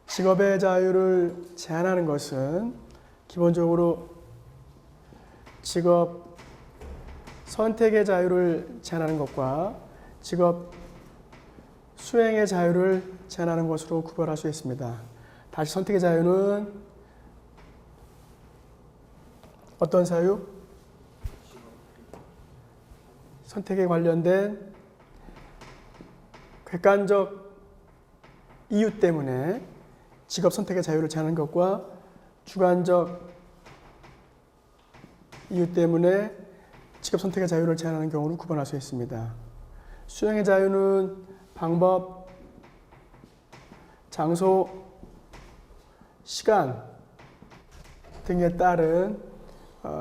직업의 자유를 제한하는 것은 기본적으로 직업 선택의 자유를 제한하는 것과 직업 수행의 자유를 제한하는 것으로 구별할 수 있습니다. 다시 선택의 자유는 어떤 자유? 선택에 관련된 객관적 이유 때문에 직업 선택의 자유를 제한하는 것과 주관적 이유 때문에 직업 선택의 자유를 제한하는 경우를 구분할 수 있습니다. 수행의 자유는 방법, 장소, 시간 등에 따른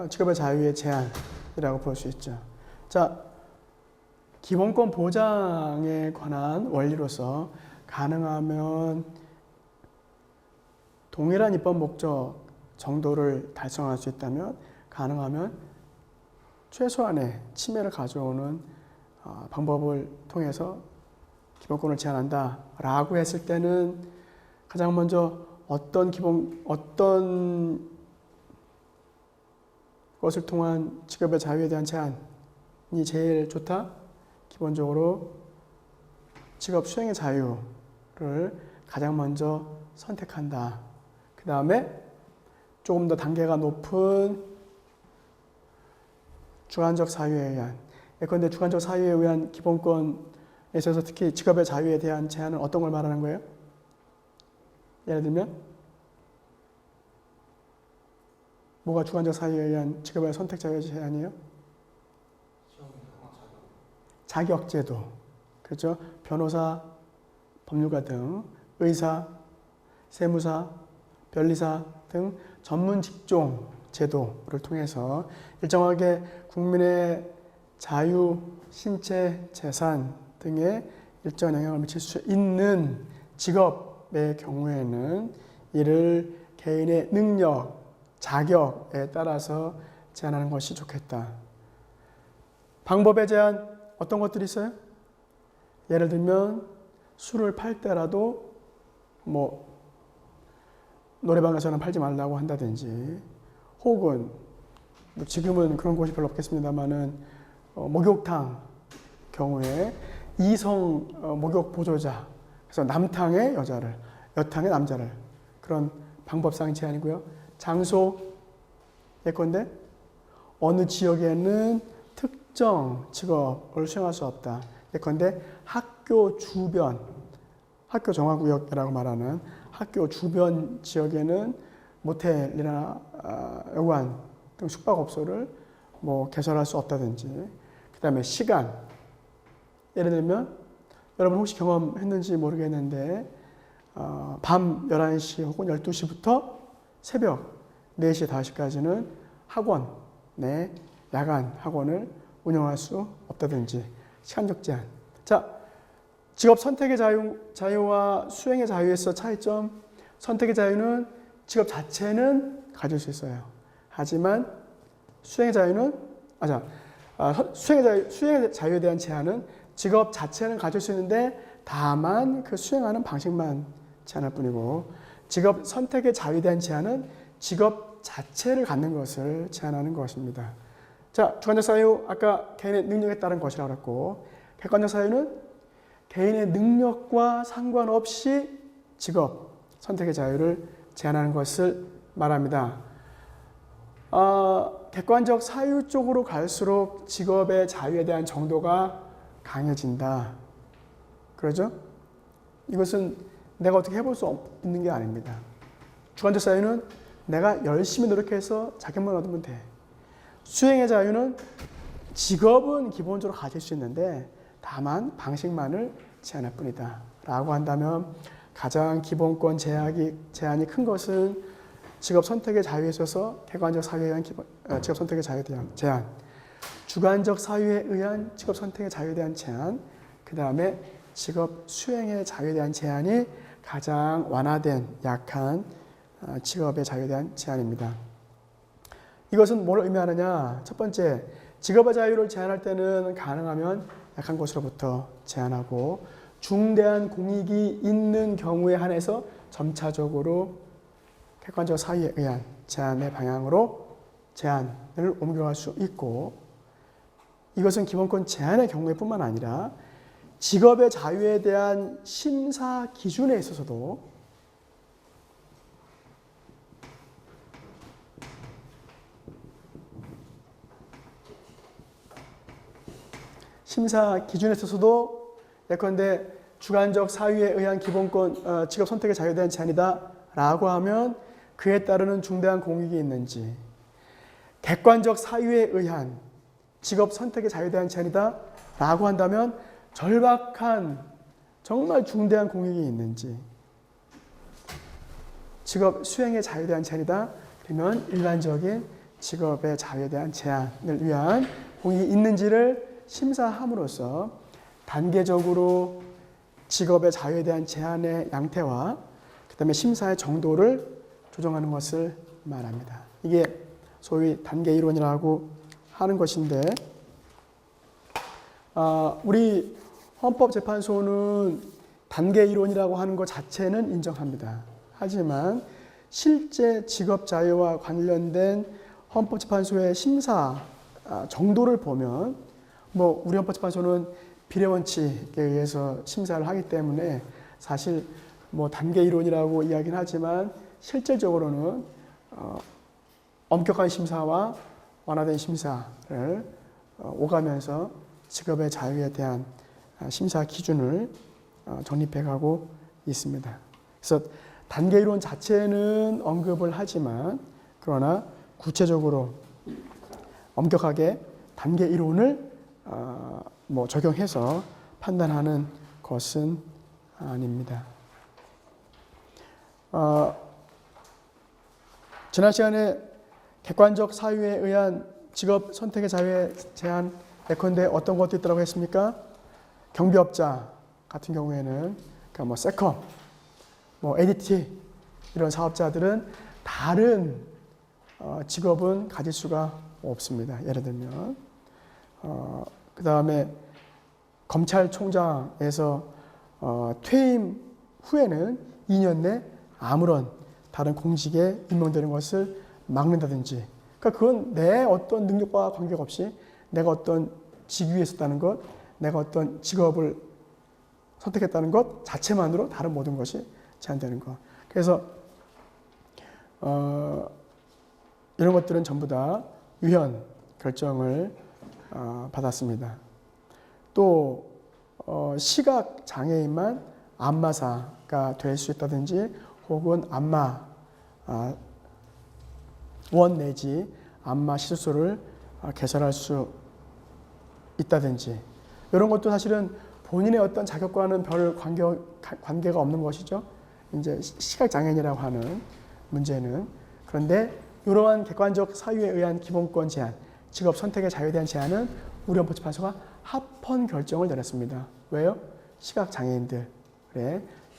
직업의 자유의 제한이라고 볼 수 있죠. 자, 기본권 보장에 관한 원리로서 가능하면 동일한 입법 목적 정도를 달성할 수 있다면 가능하면 최소한의 침해를 가져오는 방법을 통해서 기본권을 제한한다 라고 했을 때는 가장 먼저 어떤 것을 통한 직업의 자유에 대한 제한이 제일 좋다? 기본적으로 직업 수행의 자유를 가장 먼저 선택한다. 그 다음에 조금 더 단계가 높은 주관적 사유에 의한, 예컨대 주관적 사유에 의한 기본권에 있어서 특히 직업의 자유에 대한 제한은 어떤 걸 말하는 거예요? 예를 들면 뭐가 주관적 사유에 의한 직업의 선택 자유의 제한이에요? 자격제도, 그렇죠? 변호사, 법률가 등, 의사, 세무사, 변리사 등 전문 직종 제도를 통해서 일정하게 국민의 자유, 신체, 재산 등에 일정한 영향을 미칠 수 있는 직업의 경우에는 이를 개인의 능력, 자격에 따라서 제한하는 것이 좋겠다. 방법에 제한 어떤 것들이 있어요? 예를 들면 술을 팔 때라도 노래방에서는 팔지 말라고 한다든지, 혹은 지금은 그런 곳이 별로 없겠습니다만은 목욕탕 경우에 이성 목욕 보조자, 그래서 남탕의 여자를, 여탕의 남자를, 그런 방법상 제한이고요. 장소, 예컨대 어느 지역에는 특정 직업을 수행할 수 없다. 예컨대 학교 주변, 학교 정화구역이라고 말하는 학교 주변 지역에는 모텔이나 여관 등 숙박업소를 개설할 수 없다든지, 그 다음에 시간, 예를 들면 여러분 혹시 경험했는지 모르겠는데 밤 11시 혹은 12시부터 새벽 4시, 5시까지는 학원, 야간 학원을 운영할 수 없다든지 시간적 제한. 자, 직업 선택의 자유와 수행의 자유에서 차이점. 선택의 자유는 직업 자체는 가질 수 있어요. 하지만 수행의 자유에 대한 제한은 직업 자체는 가질 수 있는데 다만 그 수행하는 방식만 제한할 뿐이고, 직업 선택의 자유에 대한 제한은 직업 자체를 갖는 것을 제한하는 것입니다. 자, 주관적 사유, 아까 개인의 능력에 따른 것이라고 했고, 객관적 사유는 개인의 능력과 상관없이 직업 선택의 자유를 제한하는 것을 말합니다. 객관적 사유 쪽으로 갈수록 직업의 자유에 대한 정도가 강해진다. 그러죠? 이것은 내가 어떻게 해볼 수 있는 게 아닙니다. 주관적 사유는 내가 열심히 노력해서 자격만 얻으면 돼. 수행의 자유는 직업은 기본적으로 가질 수 있는데 다만 방식만을 제한할 뿐이다 라고 한다면, 가장 기본권 제한이 큰 것은 직업 선택의 자유에 있어서 객관적 사유에 의한 직업 선택의 자유에 대한 제한, 주관적 사유에 의한 직업 선택의 자유에 대한 제한, 그 다음에 직업 수행의 자유에 대한 제한이 가장 완화된 약한 직업의 자유에 대한 제한입니다. 이것은 뭘 의미하느냐? 첫 번째, 직업의 자유를 제한할 때는 가능하면 약한 것으로부터 제한하고, 중대한 공익이 있는 경우에 한해서 점차적으로 객관적 사유에 의한 제한의 방향으로 제한을 옮겨갈 수 있고, 이것은 기본권 제한의 경우에뿐만 아니라 직업의 자유에 대한 심사 기준에 있어서도 예컨대 주관적 사유에 의한 기본권, 직업 선택의 자유에 대한 제한이다 라고 하면 그에 따르는 중대한 공익이 있는지, 객관적 사유에 의한 직업 선택의 자유에 대한 제한이다 라고 한다면 절박한 정말 중대한 공익이 있는지, 직업 수행의 자유에 대한 제한이다 그러면 일반적인 직업의 자유에 대한 제한을 위한 공익이 있는지를 심사함으로써 단계적으로 직업의 자유에 대한 제한의 양태와 그 다음에 심사의 정도를 조정하는 것을 말합니다. 이게 소위 단계 이론이라고 하는 것인데, 우리 헌법재판소는 단계 이론이라고 하는 것 자체는 인정합니다. 하지만 실제 직업 자유와 관련된 헌법재판소의 심사 정도를 보면, 우리 헌법재판소는 비례원칙에 의해서 심사를 하기 때문에 사실 단계 이론이라고 이야기는 하지만 실질적으로는 엄격한 심사와 완화된 심사를 오가면서 직업의 자유에 대한 심사 기준을 정립해가고 있습니다. 그래서 단계 이론 자체는 언급을 하지만, 그러나 구체적으로 엄격하게 단계 이론을 적용해서 판단하는 것은 아닙니다. 지난 시간에 객관적 사유에 의한 직업 선택의 자유에 제한, 예컨대 어떤 것도 있다고 했습니까? 경비업자 같은 경우에는 세컴, ADT 이런 사업자들은 다른 직업은 가질 수가 없습니다. 예를 들면 그 다음에 검찰총장에서 퇴임 후에는 2년 내 아무런 다른 공직에 임명되는 것을 막는다든지, 그러니까 그건 내 어떤 능력과 관계없이 내가 어떤 직위에 있었다는 것, 내가 어떤 직업을 선택했다는 것 자체만으로 다른 모든 것이 제한되는 것. 그래서 이런 것들은 전부 다 위헌 결정을 받았습니다. 또 시각 장애인만 안마사가 될 수 있다든지, 혹은 안마 원 내지 안마 시술소를 개설할 수 있다든지, 이런 것도 사실은 본인의 어떤 자격과는 별 관계가 없는 것이죠. 이제 시각 장애인이라고 하는 문제는. 그런데 이러한 객관적 사유에 의한 기본권 제한, 직업 선택의 자유에 대한 제한은 우리 헌법재판소가 합헌 결정을 내렸습니다. 왜요? 시각 장애인들의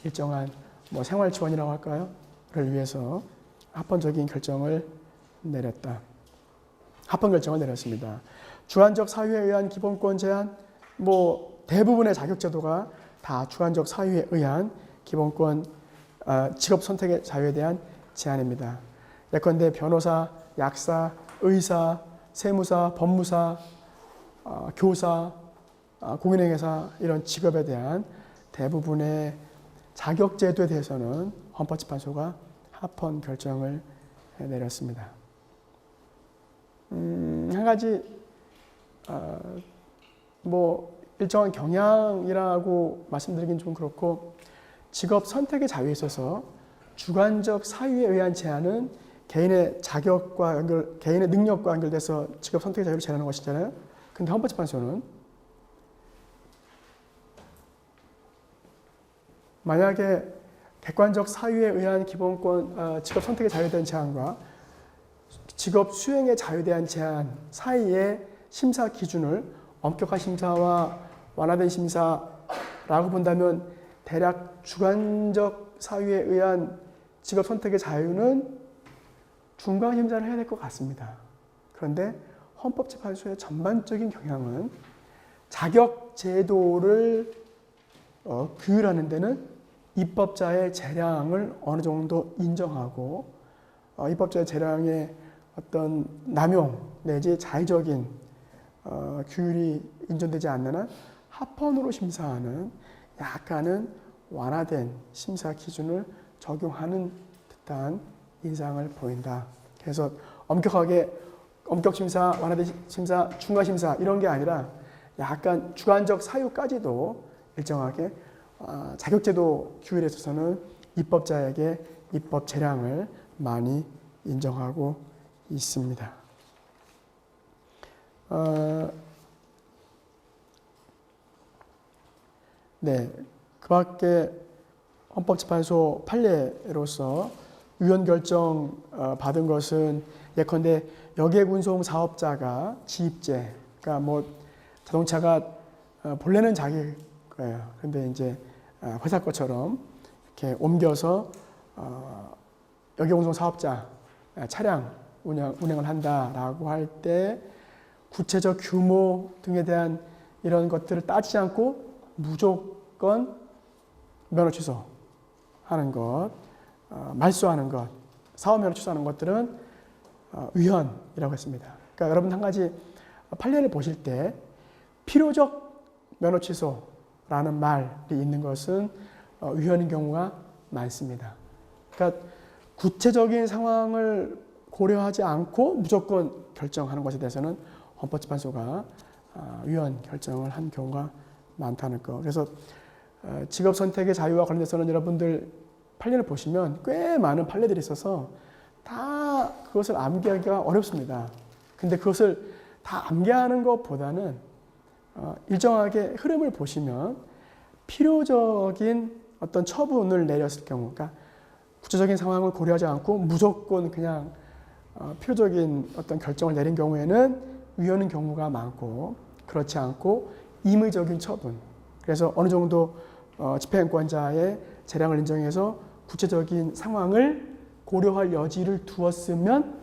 일정한 생활 지원이라고 할까요? 를 위해서 합헌적인 결정을 내렸다. 합헌 결정을 내렸습니다. 주관적 사유에 의한 기본권 제한, 대부분의 자격제도가 다 주관적 사유에 의한 기본권, 직업 선택의 자유에 대한 제한입니다. 예컨대 변호사, 약사, 의사, 세무사, 법무사, 교사, 공인중개사 이런 직업에 대한 대부분의 자격제도에 대해서는 헌법재판소가 합헌 결정을 내렸습니다. 한 가지 일정한 경향이라고 말씀드리긴 좀 그렇고, 직업 선택의 자유에 있어서 주관적 사유에 의한 제한은 개인의 자격과 개인의 능력과 연결돼서 직업 선택의 자유를 제한하는 것이잖아요. 근데 헌법재판소는 만약에 객관적 사유에 의한 기본권, 직업 선택의 자유에 대한 제한과 직업 수행의 자유에 대한 제한 사이의 심사 기준을 엄격한 심사와 완화된 심사라고 본다면, 대략 주관적 사유에 의한 직업 선택의 자유는 중간 심사를 해야 될 것 같습니다. 그런데 헌법재판소의 전반적인 경향은 자격 제도를 규율하는 데는 입법자의 재량을 어느 정도 인정하고 입법자의 재량의 어떤 남용 내지 자의적인 규율이 인정되지 않는 한 합헌으로 심사하는 약간은 완화된 심사 기준을 적용하는 듯한 인상을 보인다. 그래서 엄격하게 엄격 심사, 완화된 심사, 중과 심사 이런 게 아니라 약간 주관적 사유까지도 일정하게 자격제도 규율에 있어서는 입법자에게 입법 재량을 많이 인정하고 있습니다. 네, 그 밖에 헌법재판소 판례로서 위헌 결정 받은 것은 예컨대 여객운송 사업자가 지입제, 그러니까 뭐 자동차가 본래는 자기 거예요. 그런데 이제 회사 것처럼 이렇게 옮겨서 여객운송 사업자 차량 운행을 한다라고 할 때 구체적 규모 등에 대한 이런 것들을 따지지 않고 무조건 면허 취소하는 것, 말소하는 것, 사업 면허 취소하는 것들은 위헌이라고 했습니다. 그러니까 여러분 한 가지 판례를 보실 때 필요적 면허 취소라는 말이 있는 것은 위헌인 경우가 많습니다. 그러니까 구체적인 상황을 고려하지 않고 무조건 결정하는 것에 대해서는 헌법재판소가 위헌 결정을 한 경우가 많다는 거. 그래서 직업 선택의 자유와 관련해서는 여러분들 판례를 보시면 꽤 많은 판례들이 있어서 다 그것을 암기하기가 어렵습니다. 근데 그것을 다 암기하는 것보다는 일정하게 흐름을 보시면 필요적인 어떤 처분을 내렸을 경우, 그러니까 구체적인 상황을 고려하지 않고 무조건 그냥 필요적인 어떤 결정을 내린 경우에는 위헌인 경우가 많고, 그렇지 않고 임의적인 처분. 그래서 어느 정도 집행권자의 재량을 인정해서 구체적인 상황을 고려할 여지를 두었으면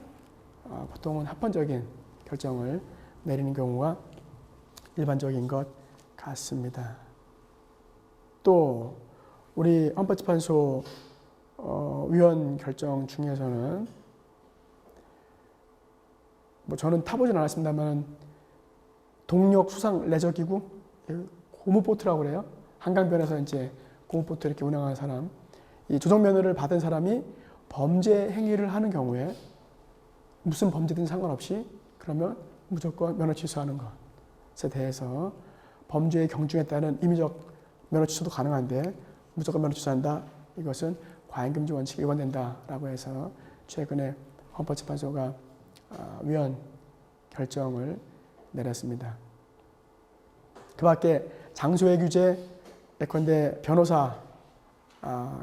보통은 합헌적인 결정을 내리는 경우가 일반적인 것 같습니다. 또 우리 헌법재판소 위헌 결정 중에서는 뭐 저는 타보진 않았습니다만 동력 수상 레저기구 고무보트라고 그래요. 한강변에서 이제 고무보트 이렇게 운항하는 사람, 이 조정면허를 받은 사람이 범죄 행위를 하는 경우에 무슨 범죄든 상관없이 그러면 무조건 면허 취소하는 것에 대해서 범죄의 경중에 따른 임의적 면허 취소도 가능한데 무조건 면허 취소한다. 이것은 과잉금지 원칙에 위반된다라고 해서 최근에 헌법재판소가 위헌 결정을 내렸습니다. 그 밖에 장소의 규제, 예컨대 변호사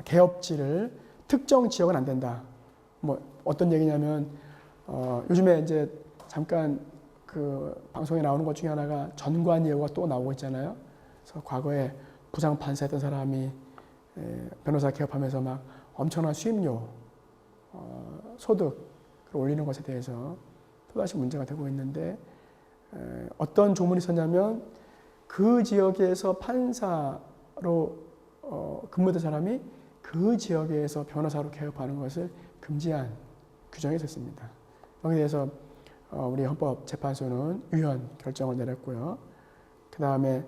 개업지를 특정 지역은 안 된다. 뭐 어떤 얘기냐면 요즘에 이제 잠깐 그 방송에 나오는 것 중에 하나가 전관 예우가 또 나오고 있잖아요. 그래서 과거에 부장 판사했던 사람이 변호사 개업하면서 막 엄청난 수임료, 소득을 올리는 것에 대해서 또다시 문제가 되고 있는데 어떤 조문이 있었냐면 그 지역에서 판사로 근무했던 사람이 그 지역에서 변호사로 개업하는 것을 금지한 규정이 있었습니다. 여기에 대해서 우리 헌법재판소는 위헌 결정을 내렸고요. 그 다음에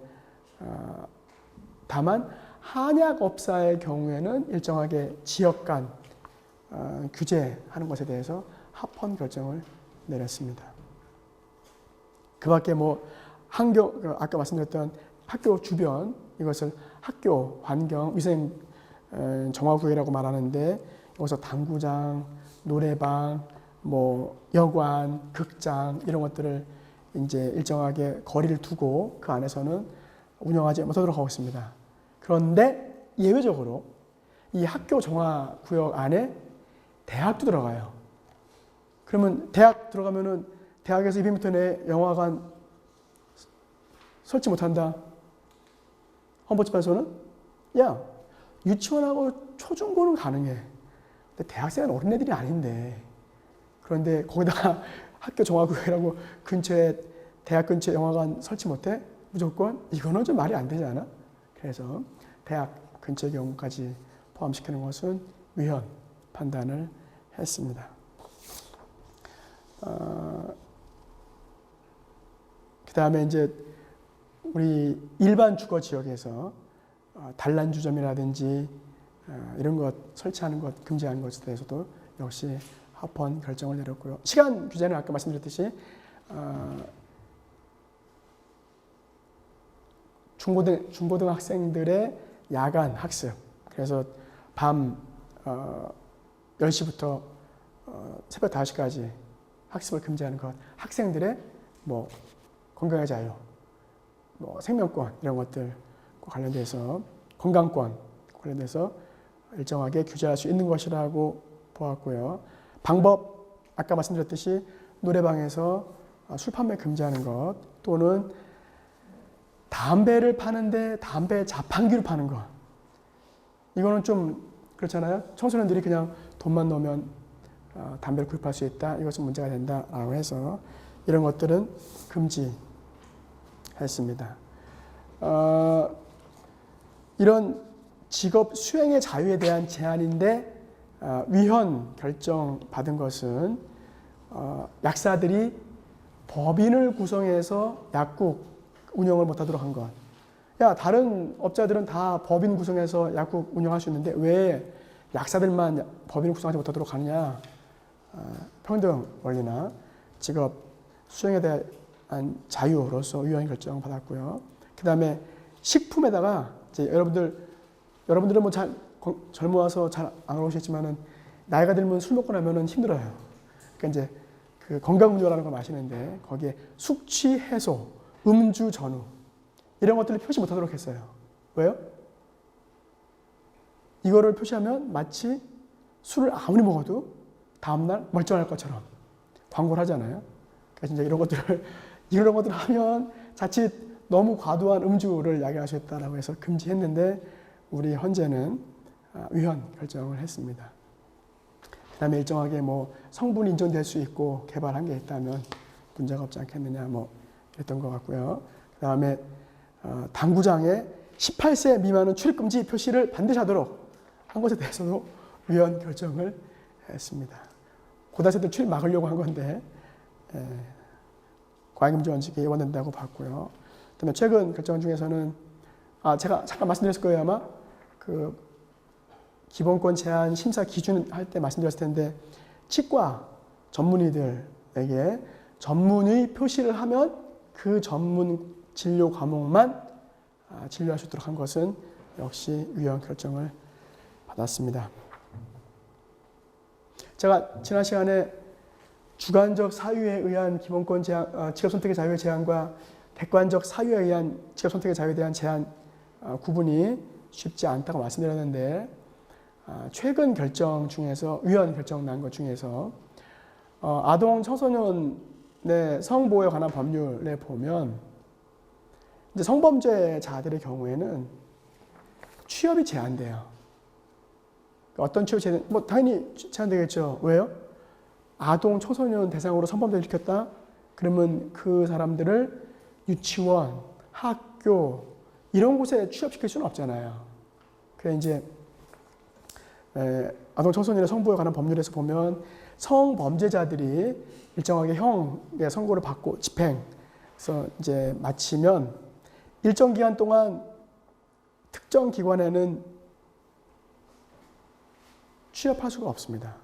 다만 한약업사의 경우에는 일정하게 지역 간 규제하는 것에 대해서 합헌 결정을 내렸습니다. 그 밖에 뭐 아까 말씀드렸던 학교 주변, 이것을 학교 환경 위생 정화구역이라고 말하는데 여기서 당구장, 노래방, 뭐 여관, 극장 이런 것들을 이제 일정하게 거리를 두고 그 안에서는 운영하지 못하도록 하고 있습니다. 그런데 예외적으로 이 학교 정화구역 안에 대학도 들어가요. 그러면 대학 들어가면은 대학에서 200m 내에 영화관 설치 못한다. 헌법재판소는 야, 유치원하고 초중고는 가능해. 근데 대학생은 어린애들이 아닌데. 그런데 거기다가 학교 정화구역이라고 근처에 대학 근처에 영화관 설치 못해? 무조건? 이거는 좀 말이 안 되지 않아? 그래서 대학 근처의 경우까지 포함시키는 것은 위헌 판단을 했습니다. 그 다음에 이제 우리 일반 주거 지역에서 단란주점이라든지 이런 것 설치하는 것 금지하는 것에 대해서도 역시 합헌 결정을 내렸고요. 시간 규제는 아까 말씀드렸듯이 중고등학생들의 야간 학습, 그래서 밤 10시부터 새벽 5시까지 학습을 금지하는 것, 학생들의 뭐 건강의 자유, 뭐 생명권 이런 것들과 관련돼서 건강권 관련돼서 일정하게 규제할 수 있는 것이라고 보았고요. 방법 아까 말씀드렸듯이 노래방에서 술 판매 금지하는 것, 또는 담배를 파는데 담배 자판기로 파는 것, 이거는 좀 그렇잖아요. 청소년들이 그냥 돈만 넣으면 담배를 구입할 수 있다, 이것은 문제가 된다라고 해서 이런 것들은 금지했습니다. 이런 직업 수행의 자유에 대한 제한인데 위헌 결정 받은 것은 약사들이 법인을 구성해서 약국 운영을 못하도록 한 것. 야, 다른 업자들은 다 법인 구성해서 약국 운영할 수 있는데 왜 약사들만 법인을 구성하지 못하도록 하느냐. 평등 원리나 직업 수행에 대한 자유로서 위헌 결정 받았고요. 그 다음에 식품에다가 이제 여러분들은 뭐 젊어와서 잘 안 그러시겠지만은 나이가 들면 술 먹고 나면은 힘들어요. 그러니까 이제 그 건강음료라는 걸 마시는데 거기에 숙취 해소, 음주 전후 이런 것들을 표시 못하도록 했어요. 왜요? 이거를 표시하면 마치 술을 아무리 먹어도 다음날 멀쩡할 것처럼 광고를 하잖아요. 그래서 이제 이런 것들을 하면 자칫 너무 과도한 음주를 야기할 수 있다라고 해서 금지했는데 우리 헌재는 위헌 결정을 했습니다. 그 다음에 일정하게 뭐 성분이 인정될 수 있고 개발한 게 있다면 문제가 없지 않겠느냐 뭐 이랬던 것 같고요. 그 다음에 당구장에 18세 미만은 출입금지 표시를 반드시 하도록 한 것에 대해서도 위헌 결정을 했습니다. 고등학생들 출입 막으려고 한 건데 과잉금지 원칙에 위반된다고 봤고요. 그다음에 최근 결정 중에서는 제가 잠깐 말씀드렸을 거예요. 아마 그 기본권 제한 심사 기준 할 때 말씀드렸을 텐데 치과 전문의들에게 전문의 표시를 하면 그 전문 진료 과목만 진료할 수 있도록 한 것은 역시 위헌 결정을 받았습니다. 제가 지난 시간에 주관적 사유에 의한 기본권 제한, 직업 선택의 자유의 제한과 객관적 사유에 의한 직업 선택의 자유에 대한 제한 구분이 쉽지 않다고 말씀드렸는데 최근 결정 중에서 위헌 결정 난 것 중에서 아동 청소년의 성보호에 관한 법률에 보면 이제 성범죄자들의 경우에는 취업이 제한돼요. 어떤 취업이 제한? 뭐 당연히 제한되겠죠. 왜요? 아동 청소년 대상으로 성범죄를 일으켰다? 그러면 그 사람들을 유치원, 학교 이런 곳에 취업시킬 수는 없잖아요. 그래 이제 아동 청소년의 성보호에 관한 법률에서 보면 성범죄자들이 일정하게 형의 선고를 받고 집행해서 이제 마치면 일정 기간 동안 특정 기관에는 취업할 수가 없습니다.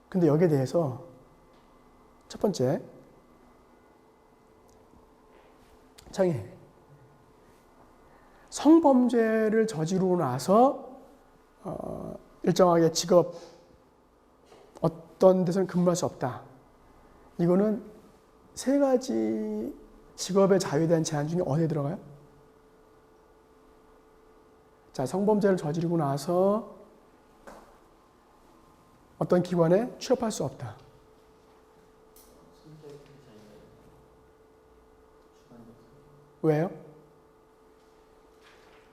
근데 여기에 대해서 첫 번째 창의 성범죄를 저지르고 나서 일정하게 직업 어떤 데서는 근무할 수 없다. 이거는 세 가지 직업의 자유에 대한 제한 중에 어디에 들어가요? 자, 성범죄를 저지르고 나서 어떤 기관에 취업할 수 없다. 왜요?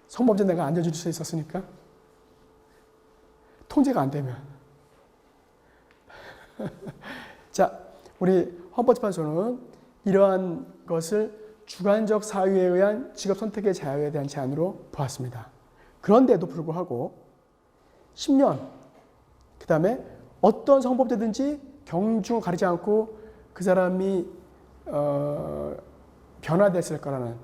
성범죄 내가 안 저지를 수 있었으니까? 통제가 안 되면. 자, 우리 헌법재판소는 이러한 것을 주관적 사유에 의한 직업 선택의 자유에 대한 제한으로 보았습니다. 그런데도 불구하고 10년. 그 다음에 어떤 성범죄든지 경중을 가리지 않고 그 사람이 변화됐을 거라는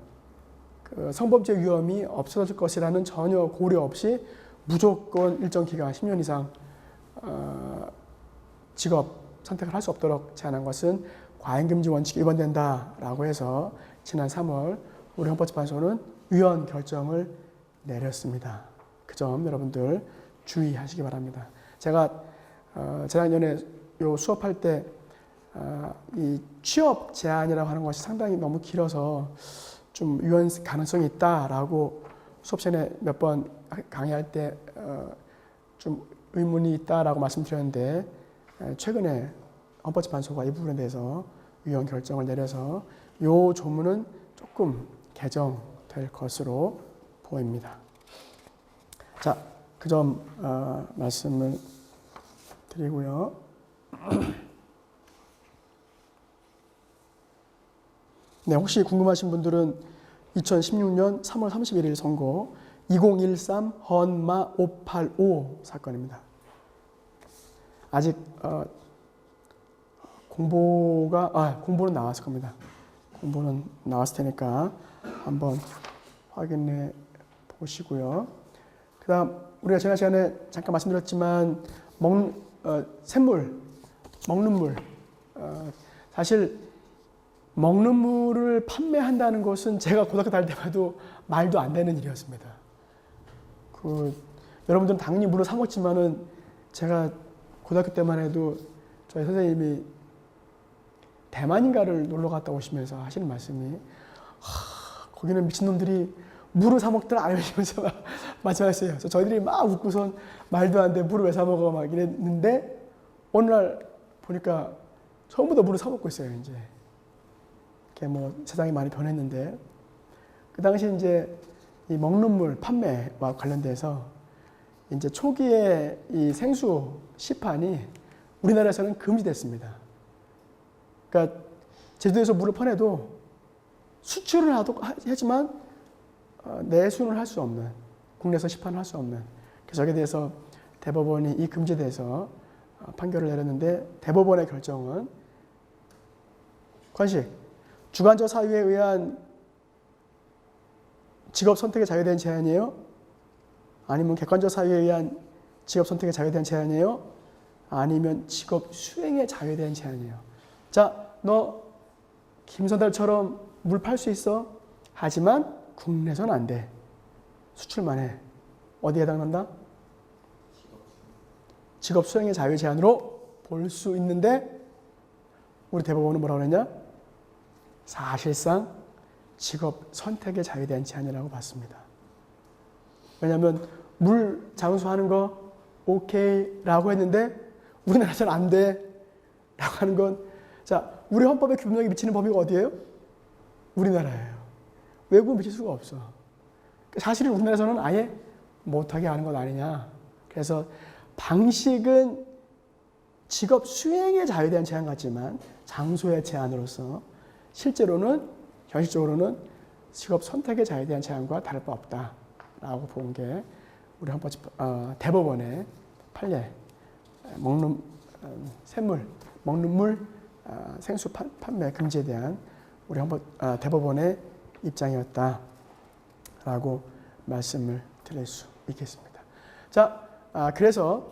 그 성범죄 위험이 없어질 것이라는 전혀 고려 없이 무조건 일정 기간 10년 이상 직업 선택을 할 수 없도록 제한한 것은 과잉금지 원칙이 위반된다라고 해서 지난 3월 우리 헌법재판소는 위헌 결정을 내렸습니다. 그 점 여러분들 주의하시기 바랍니다. 제가 재작년에 요 수업할 때 이 취업 제한이라고 하는 것이 상당히 너무 길어서 좀 위헌 가능성이 있다라고 수업 전에 몇 번 강의할 때 좀 의문이 있다라고 말씀드렸는데 최근에 헌법재판소가 이 부분에 대해서 위헌 결정을 내려서 이 조문은 조금 개정될 것으로 보입니다. 자, 그 점 말씀을 드리고요. 네, 혹시 궁금하신 분들은 2016년 3월 31일 선고 2013 헌마 585 사건입니다. 아직 공보는 나왔을 겁니다. 공보는 나왔을 테니까 한번 확인해 보시고요. 그 다음 우리가 지난 시간에 잠깐 말씀드렸지만 샘물, 먹는 물. 사실 먹는 물을 판매한다는 것은 제가 고등학교 다닐 때마도 말도 안 되는 일이었습니다. 여러분들은 당연히 물을 사 먹지만은 제가 고등학교 때만 해도 저희 선생님이 대만인가를 놀러 갔다 오시면서 하시는 말씀이 거기는 미친놈들이 물을 사 먹더라 이러시면서 말씀하셨어요. 그래서 저희들이 막 웃고선 말도 안 돼 물을 왜 사 먹어 막 이랬는데 어느 날 보니까 처음부터 물을 사 먹고 있어요. 이제 이렇게 뭐 세상이 많이 변했는데 그 당시 이제 이 먹는 물 판매와 관련돼서 이제 초기에 이 생수 시판이 우리나라에서는 금지됐습니다. 그러니까 제주도에서 물을 퍼내도 수출을 하지만 내수는 할 수 없는, 국내에서 시판을 할 수 없는. 그래서 여기에 대해서 대법원이 이 금지에 대해서 판결을 내렸는데 대법원의 결정은 관식, 주관적 사유에 의한 직업 선택의 자유에 대한 제한이에요? 아니면 객관적 사유에 의한 직업 선택의 자유에 대한 제한이에요? 아니면 직업 수행의 자유에 대한 제한이에요? 자, 너 김선달처럼 물 팔 수 있어? 하지만 국내선 안 돼. 수출만 해. 어디에 해당한다? 직업 수행의 자유 제한으로 볼 수 있는데 우리 대법원은 뭐라고 그랬냐? 사실상 직업 선택의 자유에 대한 제한이라고 봤습니다. 왜냐하면 물 장수하는 거 오케이라고 했는데 우리나라에서는 안 돼 라고 하는 건 자, 우리 헌법에 규명이 미치는 범위가 어디예요? 우리나라예요. 외국은 미칠 수가 없어. 사실은 우리나라에서는 아예 못하게 하는 것 아니냐. 그래서 방식은 직업 수행의 자유에 대한 제한 같지만 장소의 제한으로서 실제로는 현실적으로는 직업 선택의 자유에 대한 제한과 다를 바 없다라고 본 게 우리 헌법 대법원의 판례 먹는 물 생수 판매 금지에 대한 우리 헌법 대법원의 입장이었다라고 말씀을 드릴 수 있겠습니다. 자, 그래서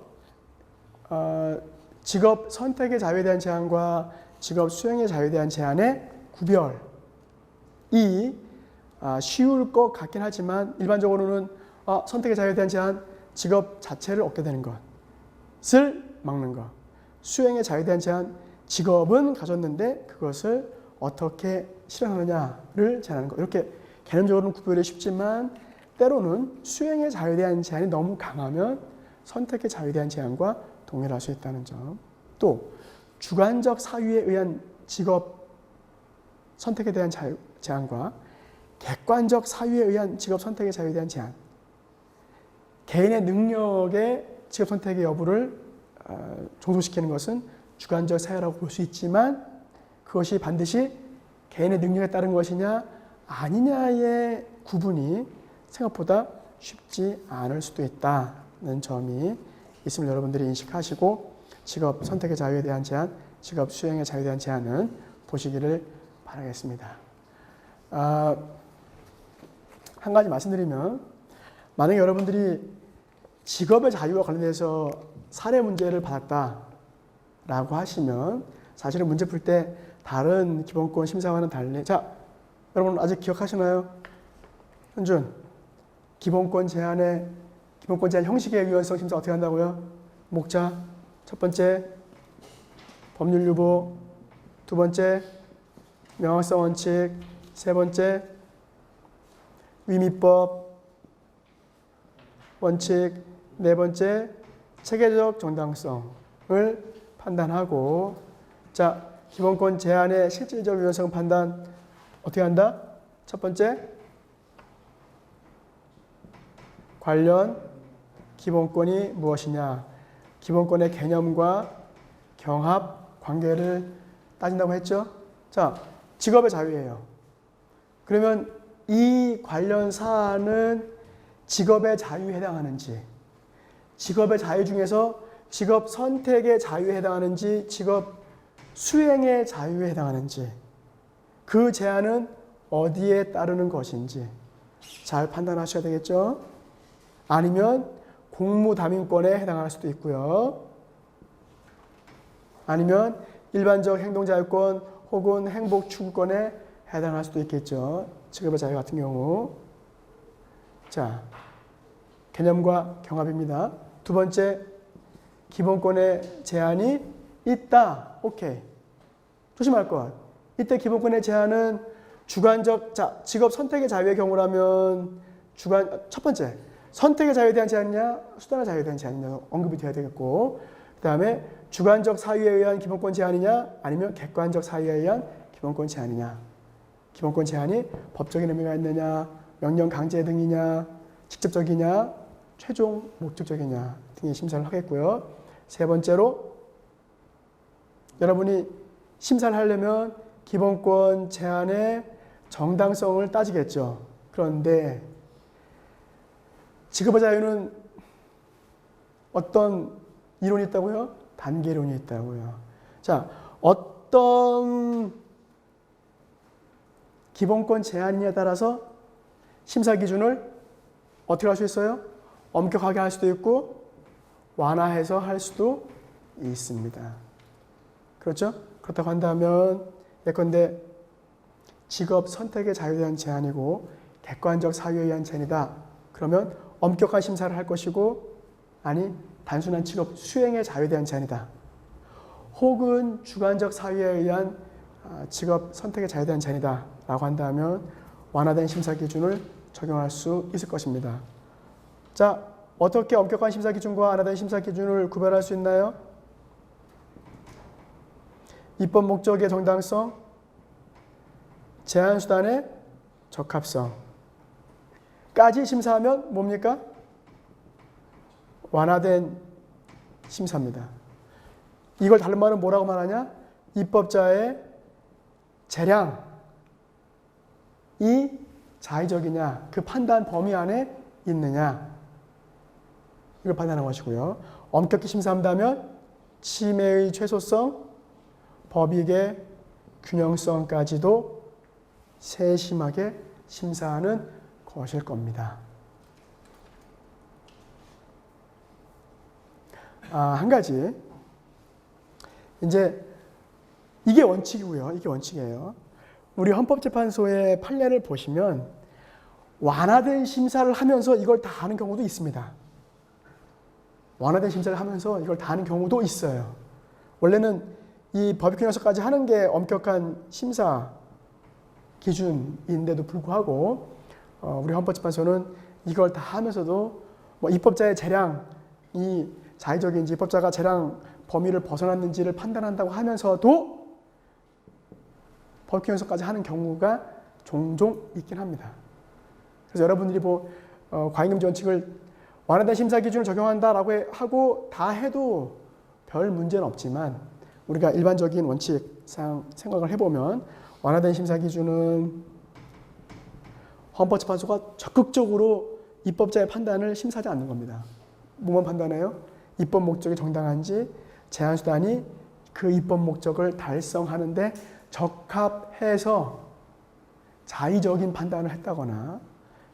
직업 선택의 자유에 대한 제한과 직업 수행의 자유에 대한 제한의 구별이 쉬울 것 같긴 하지만 일반적으로는 선택의 자유에 대한 제한, 직업 자체를 얻게 되는 것을 막는 것, 수행의 자유에 대한 제한, 직업은 가졌는데 그것을 어떻게 실현하느냐를 제한하는 것. 이렇게 개념적으로는 구별이 쉽지만 때로는 수행의 자유에 대한 제한이 너무 강하면 선택의 자유에 대한 제한과 동일할 수 있다는 점. 또 주관적 사유에 의한 직업 선택에 대한 제한과 객관적 사유에 의한 직업 선택의 자유에 대한 제한. 개인의 능력의 직업 선택의 여부를 종속시키는 것은 주관적 사유라고 볼 수 있지만 그것이 반드시 개인의 능력에 따른 것이냐 아니냐의 구분이 생각보다 쉽지 않을 수도 있다는 점이 있음을 여러분들이 인식하시고 직업 선택의 자유에 대한 제한, 직업 수행의 자유에 대한 제한은 보시기를 바라겠습니다. 한 가지 말씀드리면 만약에 여러분들이 직업의 자유와 관련해서 사례 문제를 받았다라고 하시면 사실은 문제 풀 때 다른 기본권 심사와는 달리 자, 여러분 아직 기억하시나요? 현준, 기본권 제한 형식의 유연성 심사 어떻게 한다고요? 목차, 첫 번째, 법률 유보, 두 번째, 명확성 원칙, 세 번째, 위미법 원칙, 네 번째, 체계적 정당성을 판단하고 자, 기본권 제한의 실질적 유연성 판단 어떻게 한다? 첫 번째, 관련 기본권이 무엇이냐? 기본권의 개념과 경합 관계를 따진다고 했죠? 자, 직업의 자유예요. 그러면 이 관련 사안은 직업의 자유에 해당하는지, 직업의 자유 중에서 직업 선택의 자유에 해당하는지, 직업 수행의 자유에 해당하는지, 그 제한은 어디에 따르는 것인지 잘 판단하셔야 되겠죠? 아니면 공무담임권에 해당할 수도 있고요. 아니면 일반적 행동자유권 혹은 행복추구권에 해당할 수도 있겠죠. 직업의 자유 같은 경우. 자, 개념과 경합입니다. 두 번째, 기본권의 제한이 있다. 오케이. 조심할 것. 이때 기본권의 제한은 주관적, 자, 직업 선택의 자유의 경우라면 첫 번째, 선택의 자유에 대한 제한이냐, 수단의 자유에 대한 제한이냐 언급이 되어야 되겠고, 그 다음에 주관적 사유에 의한 기본권 제한이냐, 아니면 객관적 사유에 의한 기본권 제한이냐. 기본권 제한이 법적인 의미가 있느냐, 명령 강제 등이냐, 직접적이냐, 최종 목적적이냐 등의 심사를 하겠고요. 세 번째로 여러분이 심사를 하려면 기본권 제한의 정당성을 따지겠죠. 그런데 직업의 자유는 어떤 이론이 있다고요? 단계론이 있다고요. 자, 어떤 기본권 제한이냐에 따라서 심사 기준을 어떻게 할 수 있어요? 엄격하게 할 수도 있고 완화해서 할 수도 있습니다. 그렇죠? 그렇다고 한다면 예컨대 직업 선택의 자유에 대한 제한이고 객관적 사유에 의한 제한이다. 그러면 엄격한 심사를 할 것이고 아니 단순한 직업 수행의 자유에 대한 제한이다. 혹은 주관적 사유에 의한 직업 선택의 자유에 대한 제한이다 라고 한다면 완화된 심사 기준을 적용할 수 있을 것입니다. 자, 어떻게 엄격한 심사 기준과 완화된 심사 기준을 구별할 수 있나요? 입법 목적의 정당성, 제한 수단의 적합성까지 심사하면 뭡니까? 완화된 심사입니다. 이걸 다른 말은 뭐라고 말하냐? 입법자의 재량이 자의적이냐, 그 판단 범위 안에 있느냐, 이걸 판단하는 것이고요. 엄격히 심사한다면 침해의 최소성, 법익의 균형성까지도 세심하게 심사하는 것일 겁니다. 한 가지, 이제 이게 원칙이고요. 이게 원칙이에요. 우리 헌법재판소의 판례를 보시면 완화된 심사를 하면서 이걸 다 하는 경우도 있습니다. 완화된 심사를 하면서 이걸 다 하는 경우도 있어요. 원래는 이 법익균형성까지 하는 게 엄격한 심사 기준인데도 불구하고 우리 헌법재판소는 이걸 다 하면서도 뭐 입법자의 재량이 자의적인지 입법자가 재량 범위를 벗어났는지를 판단한다고 하면서도 법익균형성까지 하는 경우가 종종 있긴 합니다. 그래서 여러분들이 과잉금지 원칙을 완화된 심사 기준을 적용한다라고 하고 다 해도 별 문제는 없지만 우리가 일반적인 원칙상 생각을 해보면 완화된 심사 기준은 헌법재판소가 적극적으로 입법자의 판단을 심사하지 않는 겁니다. 뭐만 판단해요? 입법 목적이 정당한지 제한수단이 그 입법 목적을 달성하는데 적합해서 자의적인 판단을 했다거나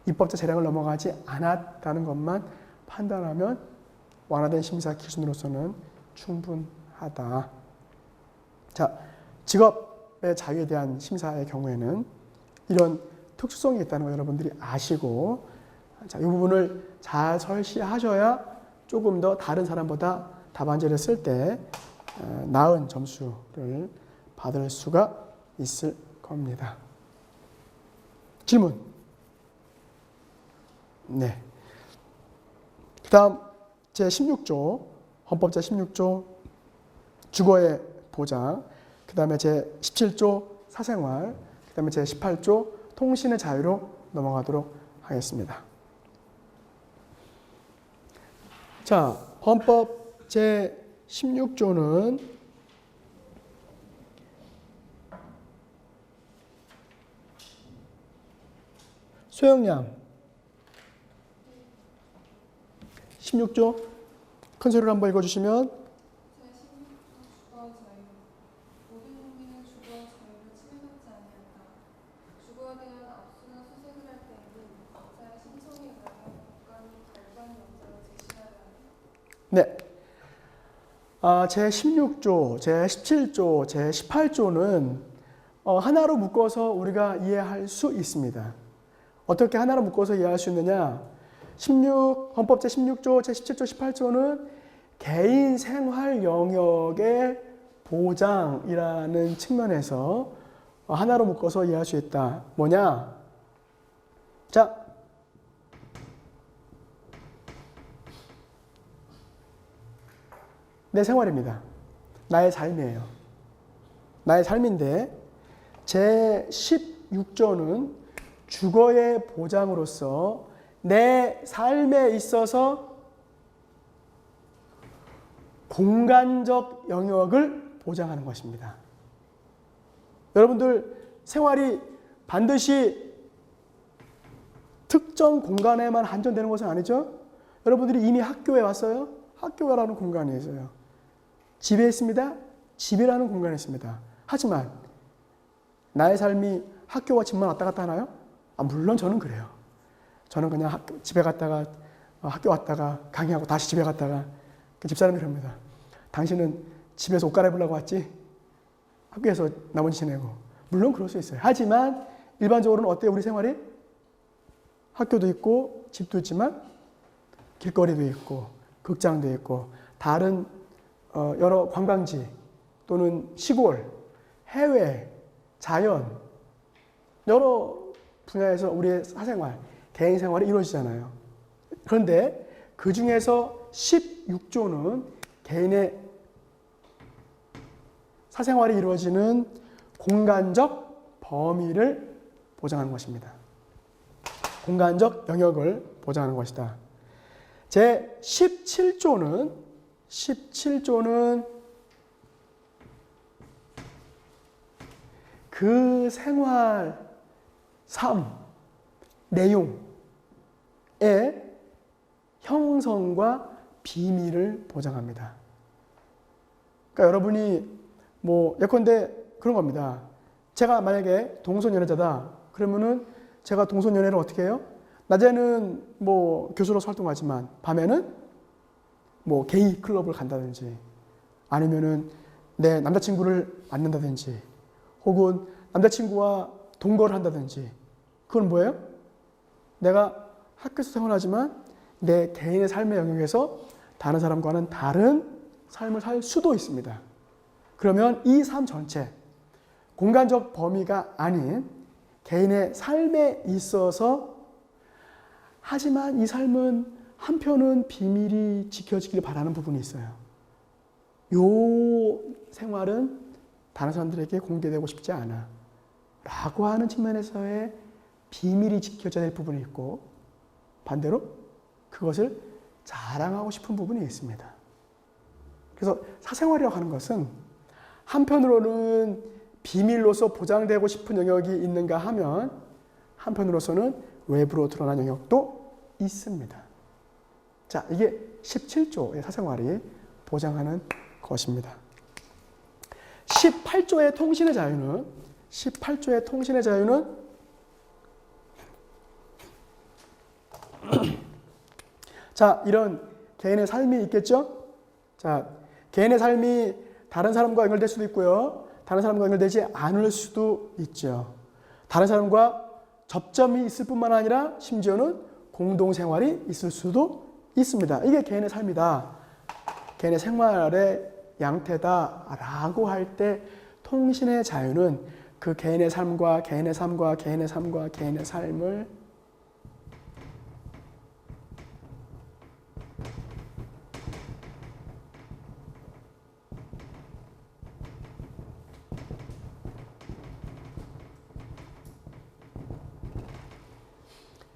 입법자 재량을 넘어가지 않았다는 것만 판단하면 완화된 심사 기준으로서는 충분하다. 자, 직업의 자유에 대한 심사의 경우에는 이런 특수성이 있다는 거 여러분들이 아시고, 자, 이 부분을 잘 설시하셔야 조금 더 다른 사람보다 답안지를 쓸 때 나은 점수를 받을 수가 있을 겁니다. 질문. 네. 그 다음 제16조, 헌법 제16조 주거의 보장, 그 다음에 제17조 사생활, 그 다음에 제18조 통신의 자유로 넘어가도록 하겠습니다. 자, 헌법 제16조는 소영양 16조 큰 소리로 한번 읽어주시면. 네. 제16조, 제17조, 제18조는 하나로 묶어서 우리가 이해할 수 있습니다. 어떻게 하나로 묶어서 이해할 수 있느냐? 헌법 제16조, 제17조, 18조는 개인 생활 영역의 보장이라는 측면에서 하나로 묶어서 이해할 수 있다. 뭐냐? 자, 내 생활입니다. 나의 삶이에요. 나의 삶인데 제16조는 주거의 보장으로서 내 삶에 있어서 공간적 영역을 보장하는 것입니다. 여러분들 생활이 반드시 특정 공간에만 한정되는 것은 아니죠? 여러분들이 이미 학교에 왔어요? 학교라는 공간이 있어요. 집에 있습니다. 집이라는 공간이 있습니다. 하지만 나의 삶이 학교와 집만 왔다 갔다 하나요? 물론 저는 그래요. 저는 그냥 집에 갔다가 학교 왔다가 강의하고 다시 집에 갔다가 집사람이 그럽니다. 당신은 집에서 옷 갈아입으려고 왔지? 학교에서 나머지 지내고. 물론 그럴 수 있어요. 하지만 일반적으로는 어때요? 우리 생활이? 학교도 있고 집도 있지만 길거리도 있고 극장도 있고 다른 여러 관광지 또는 시골, 해외, 자연 여러 분야에서 우리의 사생활, 개인 생활이 이루어지잖아요. 그런데 그 중에서 16조는 개인의 사생활이 이루어지는 공간적 범위를 보장하는 것입니다. 공간적 영역을 보장하는 것이다. 제 17조는 그 생활, 삶, 내용의 형성과 비밀을 보장합니다. 그러니까 여러분이 예컨대 그런 겁니다. 제가 만약에 동성연애자다. 그러면은 제가 동성연애를 어떻게 해요? 낮에는 교수로서 활동하지만 밤에는 게이 클럽을 간다든지 아니면은 내 남자친구를 만난다든지 혹은 남자친구와 동거를 한다든지 그건 뭐예요? 내가 학교에서 생활하지만 내 개인의 삶의 영역에서 다른 사람과는 다른 삶을 살 수도 있습니다. 그러면 이 삶 전체, 공간적 범위가 아닌 개인의 삶에 있어서 하지만 이 삶은 한편은 비밀이 지켜지길 바라는 부분이 있어요. 요 생활은 다른 사람들에게 공개되고 싶지 않아. 라고 하는 측면에서의 비밀이 지켜져야 될 부분이 있고 반대로 그것을 자랑하고 싶은 부분이 있습니다. 그래서 사생활이라고 하는 것은 한편으로는 비밀로서 보장되고 싶은 영역이 있는가 하면 한편으로서는 외부로 드러난 영역도 있습니다. 자, 이게 17조의 사생활이 보장하는 것입니다. 18조의 통신의 자유는 자, 이런 개인의 삶이 있겠죠? 자, 개인의 삶이 다른 사람과 연결될 수도 있고요. 다른 사람과 연결되지 않을 수도 있죠. 다른 사람과 접점이 있을 뿐만 아니라 심지어는 공동생활이 있을 수도 있습니다. 이게 개인의 삶이다. 개인의 생활의 양태다라고 할 때 통신의 자유는 그 개인의 삶과 개인의 삶과 개인의 삶과 개인의 삶을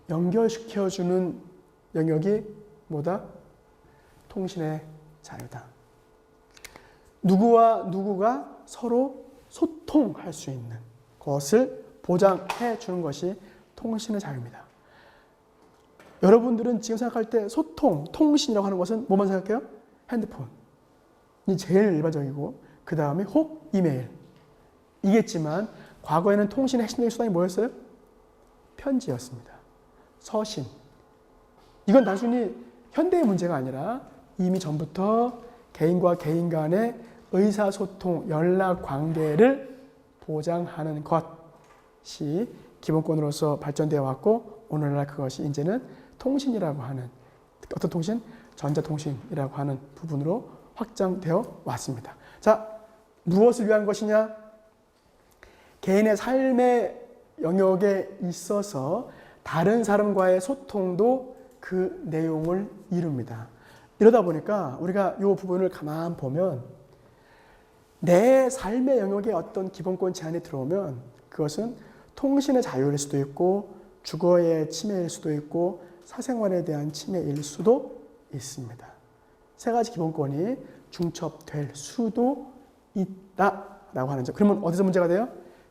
연결시켜주는 영역이 뭐다? 통신의 자유다. 누구와 누구가 서로 소통할 수 있는 것을 보장해 주는 것이 통신의 자유입니다. 여러분들은 지금 생각할 때 소통, 통신이라고 하는 것은 뭐만 생각해요? 핸드폰이 제일 일반적이고 그 다음에 혹 이메일 이겠지만 과거에는 통신의 핵심적인 수단이 뭐였어요? 편지였습니다. 서신. 이건 단순히 현대의 문제가 아니라 이미 전부터 개인과 개인 간의 의사소통, 연락관계를 보장하는 것이 기본권으로서 발전되어 왔고 오늘날 그것이 이제는 통신이라고 하는 어떤 통신? 전자통신이라고 하는 부분으로 확장되어 왔습니다. 자, 무엇을 위한 것이냐? 개인의 삶의 영역에 있어서 다른 사람과의 소통도 그 내용을 이룹니다. 이러다 보니까 우리가 이 부분을 가만 보면 내 삶의 영역에 어떤 기본권 제한이 들어오면 그것은 통신의 자유일 수도 있고 주거의 침해일 수도 있고 사생활에 대한 침해일 수도 있습니다. 세 가지 기본권이 중첩될 수도 있다라고 하는 점. 그러면 어디서 문제가 돼요?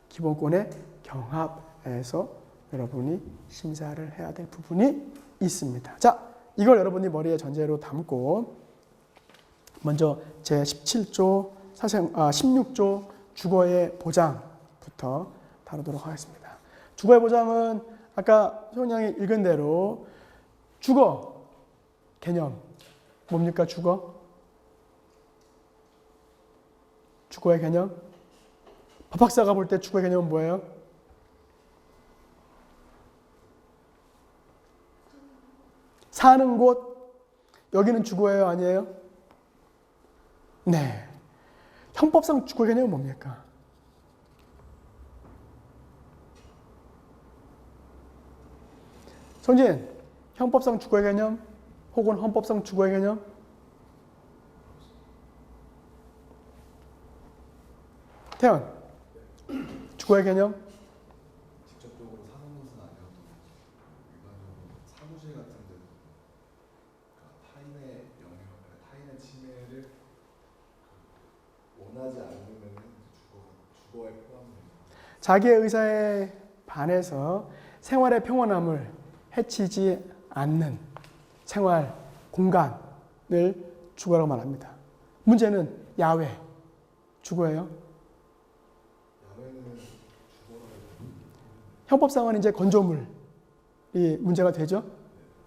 기본권의 경합에서 여러분이 심사를 해야 될 부분이 있습니다. 자, 이걸 여러분이 머리에 전제로 담고 먼저 제17조 16조 주거의 보장부터 다루도록 하겠습니다. 주거의 보장은 아까 소영양이 읽은 대로 주거 개념 뭡니까? 주거의 개념? 법 학사가 볼 때 주거의 개념은 뭐예요? 사는 곳, 여기는 주거예요? 아니에요? 네. 형법상 주거 개념은 뭡니까? 손진, 형법상 주거의 개념 혹은 헌법상 주거의 개념? 태연, 주거의 개념? 직접적으로 사는 곳은 아니어도 일반적으로 사무실 같은 데 타인의 영역, 타인의 침해를 원하지 않으면 주거에 포함됩니다. 자기의 의사에 반해서 생활의 평온함을 해치지 않는 생활 공간을 주거라고 말합니다. 문제는 야외, 주거예요? 야외는 주거라고 형법상은 이제 건조물이 문제가 되죠.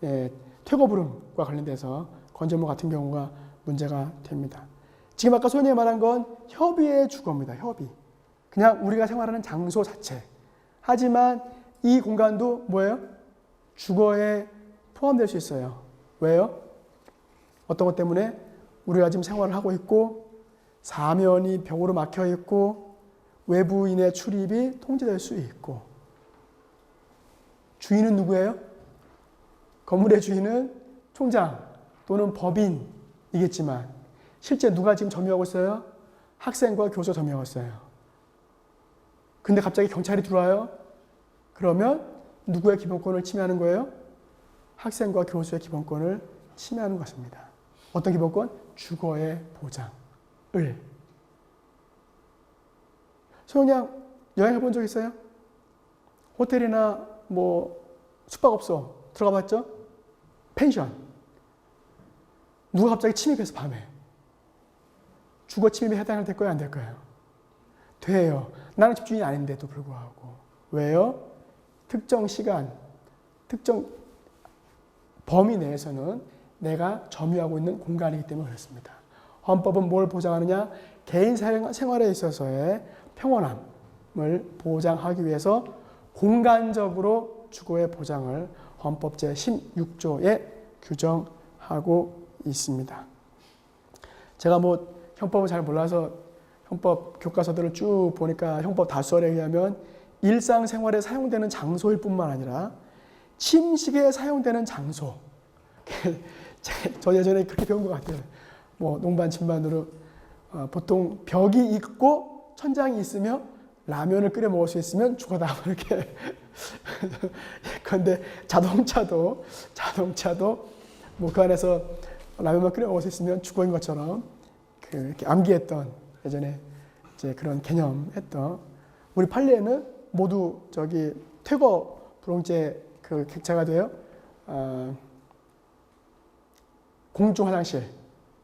예, 퇴거불응과 관련돼서 건조물 같은 경우가 문제가 됩니다. 지금 아까 소연이 말한 건 협의의 주거입니다. 협의. 그냥 우리가 생활하는 장소 자체. 하지만 이 공간도 뭐예요? 주거에 포함될 수 있어요. 왜요? 어떤 것 때문에? 우리가 지금 생활을 하고 있고 사면이 벽으로 막혀 있고 외부인의 출입이 통제될 수 있고 주인은 누구예요? 건물의 주인은 총장 또는 법인이겠지만 실제 누가 지금 점유하고 있어요? 학생과 교수가 점유하고 있어요. 근데 갑자기 경찰이 들어와요? 그러면 누구의 기본권을 침해하는 거예요? 학생과 교수의 기본권을 침해하는 것입니다. 어떤 기본권? 주거의 보장을. 소영양 여행해 본 적 있어요? 호텔이나 뭐 숙박업소 들어가 봤죠? 펜션. 누가 갑자기 침입해서 밤에 주거 침입에 해당될 거예요, 안 될 거예요? 돼요. 나는 집주인이 아닌데도 불구하고. 왜요? 특정 시간, 특정 범위 내에서는 내가 점유하고 있는 공간이기 때문에 그렇습니다. 헌법은 뭘 보장하느냐? 개인 생활에 있어서의 평온함을 보장하기 위해서 공간적으로 주거의 보장을 헌법 제16조에 규정하고 있습니다. 제가 뭐 형법을 잘 몰라서 형법 교과서들을 쭉 보니까 형법 다수설에 의하면 일상생활에 사용되는 장소일 뿐만 아니라 침식에 사용되는 장소. 저 예전에 그렇게 배운 것 같아요. 뭐 농반 침반으로 보통 벽이 있고 천장이 있으며 라면을 끓여 먹을 수 있으면 주거다 이렇게. 그런데 자동차도 뭐 그 안에서 라면만 끓여 먹을 수 있으면 주거인 것처럼 이렇게 암기했던 예전에 이제 그런 개념했던 우리 판례에는 모두 저기 퇴거 불용죄 그 객차가 돼요. 공중 화장실,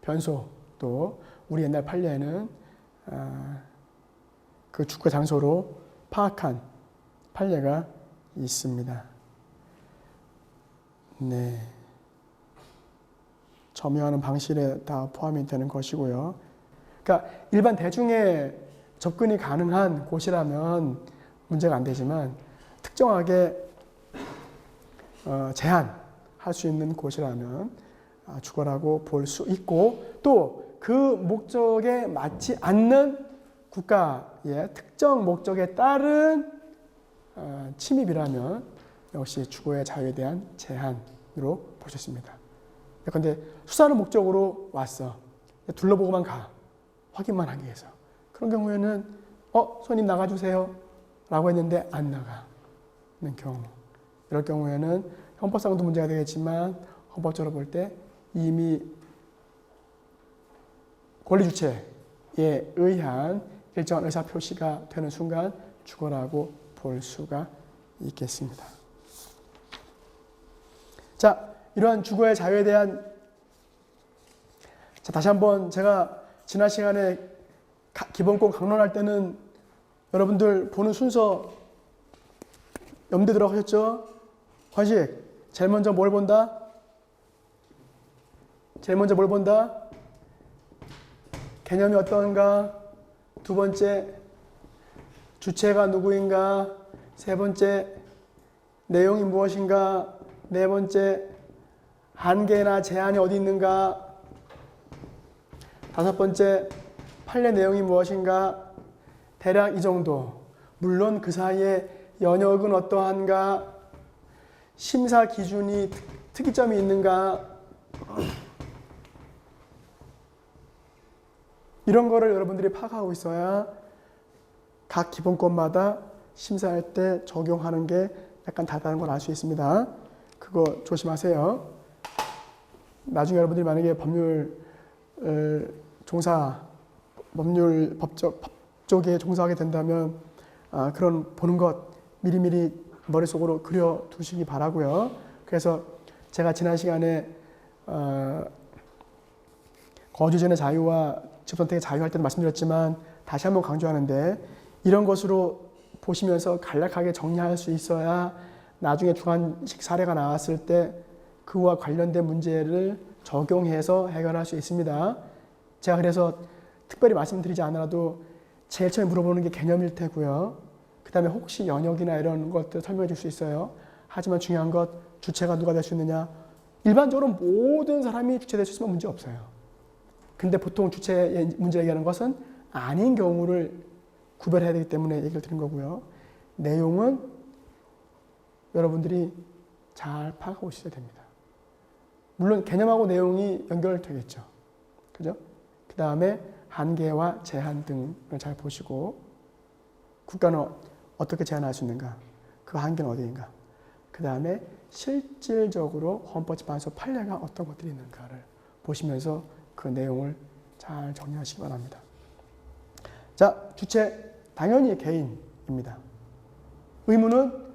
변소도 우리 옛날 판례에는 그 주거 장소로 파악한 판례가 있습니다. 네. 점유하는 방식에 다 포함이 되는 것이고요. 그러니까 일반 대중의 접근이 가능한 곳이라면 문제가 안 되지만 특정하게 제한할 수 있는 곳이라면 주거라고 볼 수 있고 또 그 목적에 맞지 않는 국가의 특정 목적에 따른 침입이라면 역시 주거의 자유에 대한 제한으로 보셨습니다. 그런데 수사는 목적으로 왔어. 둘러보고만 가. 확인만 하기 위해서. 그런 경우에는 손님 나가주세요 라고 했는데 안 나가는 경우. 이럴 경우에는 형법상도 문제가 되겠지만 헌법적으로 볼 때 이미 권리주체에 의한 일정한 의사표시가 되는 순간 주거라고 볼 수가 있겠습니다. 자, 이러한 주거의 자유에 대한 다시 한번 제가 지난 시간에 기본권 강론할 때는 여러분들 보는 순서 염두에 들어 하셨죠? 관식, 제일 먼저 뭘 본다? 제일 먼저 뭘 본다? 개념이 어떤가? 두 번째, 주체가 누구인가? 세 번째, 내용이 무엇인가? 네 번째, 한계나 제한이 어디 있는가? 다섯 번째, 판례 내용이 무엇인가? 대략 이 정도. 물론 그 사이에 연역은 어떠한가? 심사 기준이 특이점이 있는가? 이런 거를 여러분들이 파악하고 있어야 각 기본권마다 심사할 때 적용하는 게 약간 다르다는 걸 알 수 있습니다. 그거 조심하세요. 나중에 여러분들이 만약에 법쪽에 종사하게 된다면 그런 보는 것 미리미리 머릿속으로 그려 두시기 바라고요. 그래서 제가 지난 시간에 거주전의 자유와 집선택의 자유 할 때도 말씀드렸지만 다시 한번 강조하는데 이런 것으로 보시면서 간략하게 정리할 수 있어야 나중에 주관식 사례가 나왔을 때 그와 관련된 문제를 적용해서 해결할 수 있습니다. 제가 그래서 특별히 말씀드리지 않아도 제일 처음에 물어보는 게 개념일 테고요. 그 다음에 혹시 연역이나 이런 것들 설명해 줄 수 있어요. 하지만 중요한 것 주체가 누가 될 수 있느냐. 일반적으로 모든 사람이 주체 될 수 있으면 문제 없어요. 근데 보통 주체의 문제 얘기하는 것은 아닌 경우를 구별해야 되기 때문에 얘기를 드린 거고요. 내용은 여러분들이 잘 파악하고 있어야 됩니다. 물론 개념하고 내용이 연결되겠죠. 그죠? 그 다음에 한계와 제한 등을 잘 보시고 국가는 어떻게 제한할 수 있는가? 그 한계는 어디인가? 그 다음에 실질적으로 헌법재판소 판례가 어떤 것들이 있는가를 보시면서 그 내용을 잘 정리하시기 바랍니다. 자, 주체 당연히 개인입니다. 의무는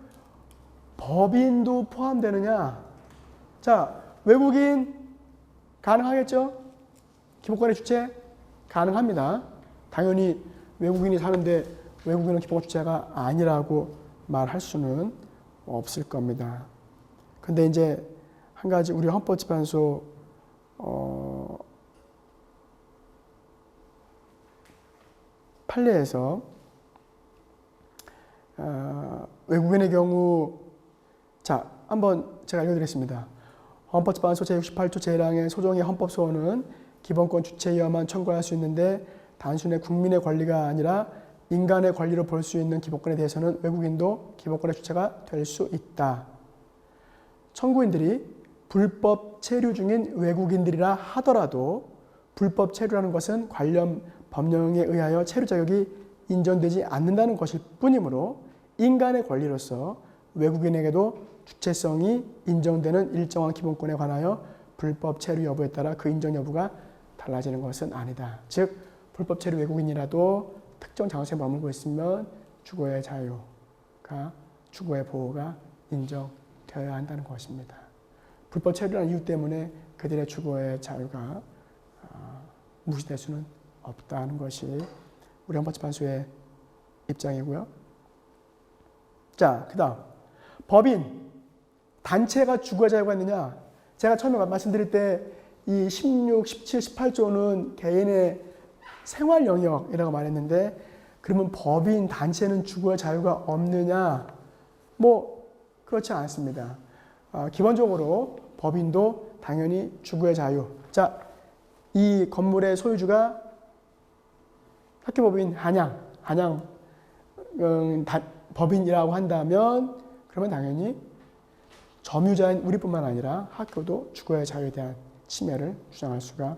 법인도 포함되느냐? 자, 외국인 가능하겠죠? 기본권의 주체 가능합니다. 당연히 외국인이 사는데 외국인은 기본권 주체가 아니라고 말할 수는 없을 겁니다. 근데 이제 한 가지 우리 헌법재판소 판례에서 외국인의 경우 자 한번 제가 읽어드리겠습니다. 헌법재판소 제68조 제1항의 소정의 헌법소원은 기본권 주체이어만 청구할 수 있는데 단순히 국민의 권리가 아니라 인간의 권리로 볼 수 있는 기본권에 대해서는 외국인도 기본권의 주체가 될 수 있다. 청구인들이 불법 체류 중인 외국인들이라 하더라도 불법 체류라는 것은 관련 법령에 의하여 체류 자격이 인정되지 않는다는 것일 뿐이므로 인간의 권리로서 외국인에게도 주체성이 인정되는 일정한 기본권에 관하여 불법 체류 여부에 따라 그 인정 여부가 달라지는 것은 아니다. 즉 불법 체류 외국인이라도 특정 장소에 머물고 있으면 주거의 자유가 주거의 보호가 인정되어야 한다는 것입니다. 불법 체류라는 이유 때문에 그들의 주거의 자유가 무시될 수는 없다는 것이 우리 헌법재판소의 입장이고요. 자, 그 다음 법인, 단체가 주거의 자유가 있느냐? 제가 처음에 말씀드릴 때 이 16, 17, 18조는 개인의 생활 영역이라고 말했는데 그러면 법인, 단체는 주거의 자유가 없느냐? 뭐 그렇지 않습니다. 기본적으로 법인도 당연히 주거의 자유. 자, 이 건물의 소유주가 학교법인 한양 법인이라고 한다면 그러면 당연히 점유자인 우리뿐만 아니라 학교도 주거의 자유에 대한 침해를 주장할 수가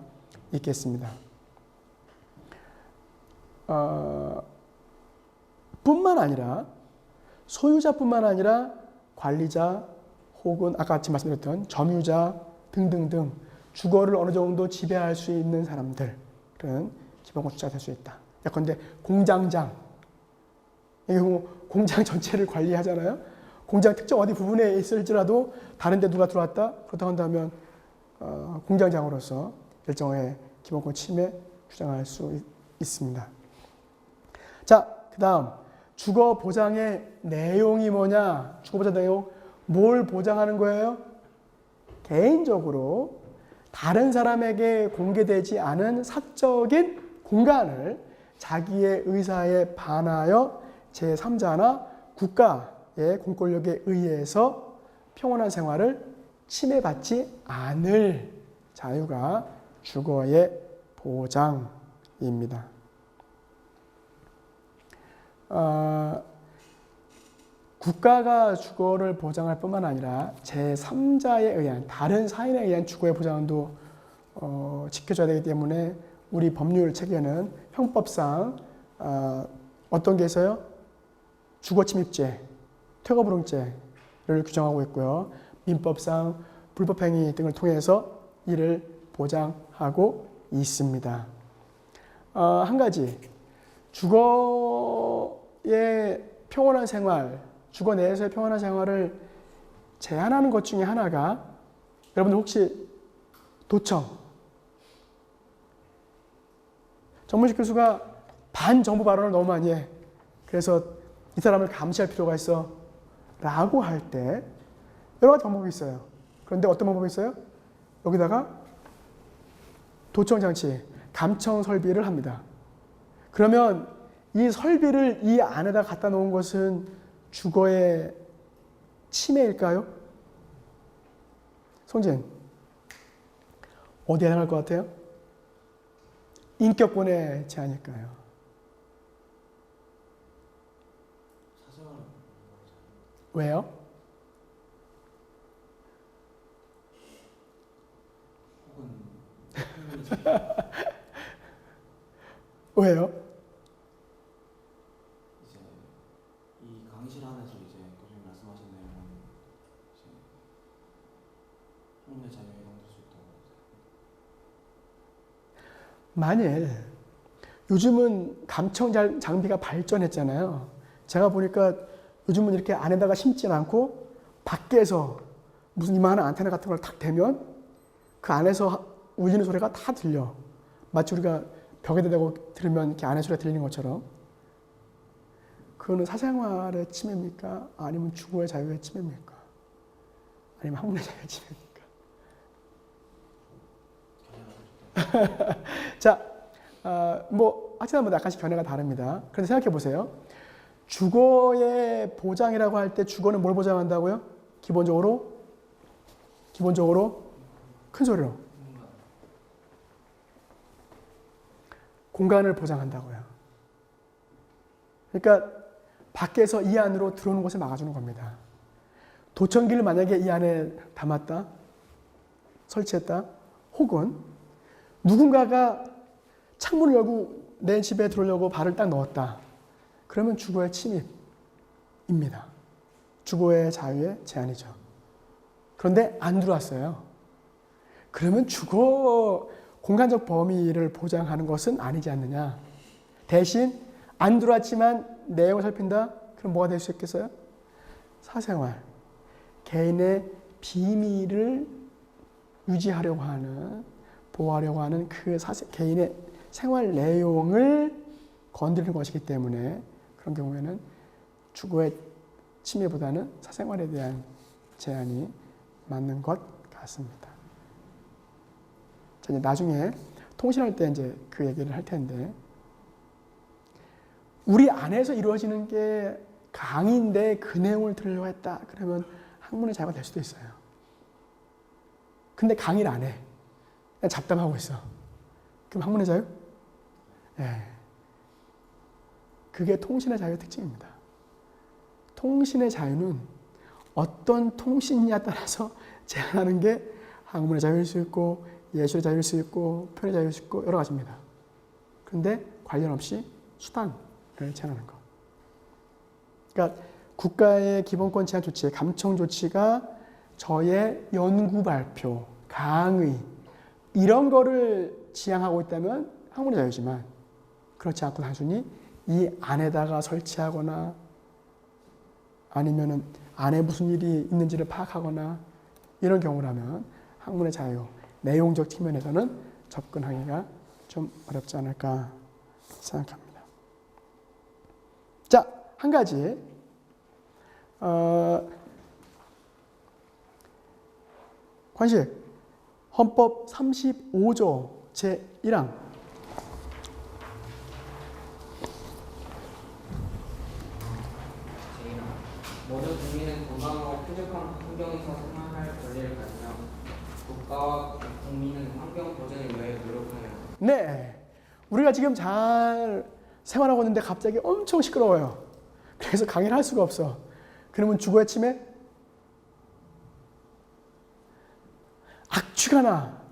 있겠습니다. 뿐만 아니라 소유자뿐만 아니라 관리자 혹은 아까 같이 말씀드렸던 점유자 등등등 주거를 어느 정도 지배할 수 있는 사람들은 기본권 주체가 될 수 있다. 예컨대 공장장, 공장 전체를 관리하잖아요. 공장 특정 어디 부분에 있을지라도 다른 데 누가 들어왔다? 그렇다고 한다면 공장장으로서 일정의 기본권 침해 주장할 수 있습니다. 자, 그 다음 주거 보장의 내용이 뭐냐? 주거 보장 내용 뭘 보장하는 거예요? 개인적으로 다른 사람에게 공개되지 않은 사적인 공간을 자기의 의사에 반하여 제3자나 국가의 공권력에 의해서 평온한 생활을 침해받지 않을 자유가 주거의 보장입니다. 국가가 주거를 보장할 뿐만 아니라 제3자에 의한 다른 사인에 의한 주거의 보장도 지켜줘야 되기 때문에 우리 법률 체계는 형법상 어떤 게 있어요? 주거침입죄, 퇴거불응죄를 규정하고 있고요. 민법상 불법행위 등을 통해서 이를 보장하고 있습니다. 한 가지 주거의 평온한 생활, 주거 내에서의 평온한 생활을 제한하는 것 중에 하나가 여러분들 혹시 도청, 정문식 교수가 반정부 발언을 너무 많이 해. 그래서 이 사람을 감시할 필요가 있어 라고 할 때 여러 가지 방법이 있어요. 그런데 어떤 방법이 있어요? 여기다가 도청 장치, 감청 설비를 합니다. 그러면 이 설비를 이 안에다 갖다 놓은 것은 주거의 침해일까요? 송진, 어디에 해당할 것 같아요? 인격권의 제한일까요? 왜요? 왜요? 이제 이 강의실 안에서 이제 교수님 말씀하신 내용은 이제 학문의 자유에 해당될 수 있다고 만일 요즘은 감청 장비가 발전했잖아요. 제가 보니까 요즘은 이렇게 안에다가 심지 않고 밖에서 무슨 이만한 안테나 같은 걸 탁 대면 그 안에서 울리는 소리가 다 들려. 마치 우리가 벽에다 대고 들으면 이렇게 안에 소리가 들리는 것처럼. 그거는 사생활의 침해입니까? 아니면 주거의 자유의 침해입니까? 아니면 학문의 자유의 침해입니까? 자, 하여튼 뭐 약간씩 견해가 다릅니다. 그런데 생각해 보세요. 주거의 보장이라고 할 때 주거는 뭘 보장한다고요? 기본적으로 큰 소리로 공간을 보장한다고요. 그러니까 밖에서 이 안으로 들어오는 것을 막아주는 겁니다. 도청기를 만약에 이 안에 담았다, 설치했다, 혹은 누군가가 창문을 열고 내 집에 들어오려고 발을 딱 넣었다. 그러면 주거의 침입입니다. 주거의 자유의 제한이죠. 그런데 안 들어왔어요. 그러면 주거 공간적 범위를 보장하는 것은 아니지 않느냐. 대신 안 들어왔지만 내용을 살핀다? 그럼 뭐가 될 수 있겠어요? 사생활, 개인의 비밀을 유지하려고 하는, 보호하려고 하는 그 개인의 생활 내용을 건드리는 것이기 때문에 그런 경우에는 주거의 침해보다는 사생활에 대한 제한이 맞는 것 같습니다. 자, 이제 나중에 통신할 때 이제 그 얘기를 할 텐데, 우리 안에서 이루어지는 게 강의인데 그 내용을 들으려고 했다. 그러면 학문의 자유가 될 수도 있어요. 근데 강의를 안 해. 그냥 잡담하고 있어. 그럼 학문의 자유? 네. 그게 통신의 자유의 특징입니다. 통신의 자유는 어떤 통신이냐에 따라서 제한하는 게 학문의 자유일 수 있고 예술의 자유일 수 있고 표현의 자유일 수 있고 여러 가지입니다. 그런데 관련 없이 수단을 제한하는 것. 그러니까 국가의 기본권 제한 조치, 감청 조치가 저의 연구 발표, 강의 이런 거를 지향하고 있다면 학문의 자유지만 그렇지 않고 단순히 이 안에다가 설치하거나 아니면은 안에 무슨 일이 있는지를 파악하거나 이런 경우라면 학문의 자유, 내용적 측면에서는 접근하기가 좀 어렵지 않을까 생각합니다. 자, 한 가지 관식 헌법 35조 제1항 모든 국민은 건강하고 쾌적한 환경에서 생활할 권리를 가지며 국가와 국민은 환경 보전을 위해 노력하여야 합니다. 네, 우리가 지금 잘 생활하고 있는데 갑자기 엄청 시끄러워요. 그래서 강의를 할 수가 없어. 그러면 주거의 침해? 악취가 나.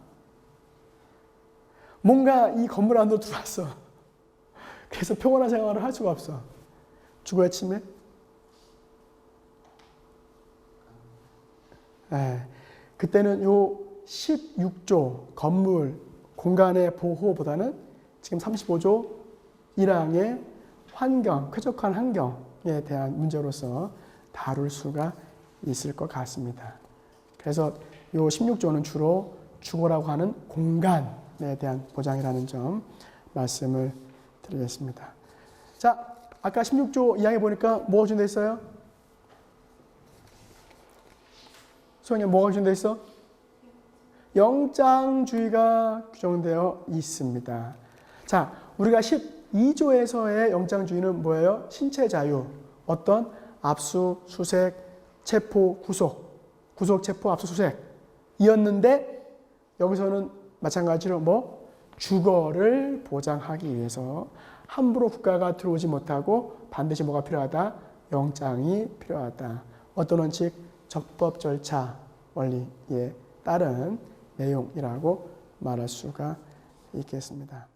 뭔가 이 건물 안으로 들어왔어. 그래서 평온한 생활을 할 수가 없어. 주거의 침해? 네, 그때는 요 16조 건물 공간의 보호보다는 지금 35조 1항의 환경, 쾌적한 환경에 대한 문제로서 다룰 수가 있을 것 같습니다. 그래서 요 16조는 주로 주거라고 하는 공간에 대한 보장이라는 점 말씀을 드리겠습니다. 자, 아까 16조 2항에 보니까 뭐가 규정되어 있어요? 소영이 뭐가 규정되어 있어? 영장주의가 규정되어 있습니다. 자, 우리가 12조에서의 영장주의는 뭐예요? 신체 자유, 어떤 압수, 수색, 체포, 구속, 체포, 압수, 수색 이었는데 여기서는 마찬가지로 주거를 보장하기 위해서 함부로 국가가 들어오지 못하고 반드시 뭐가 필요하다? 영장이 필요하다. 어떤 원칙? 적법 절차 원리에 따른 내용이라고 말할 수가 있겠습니다.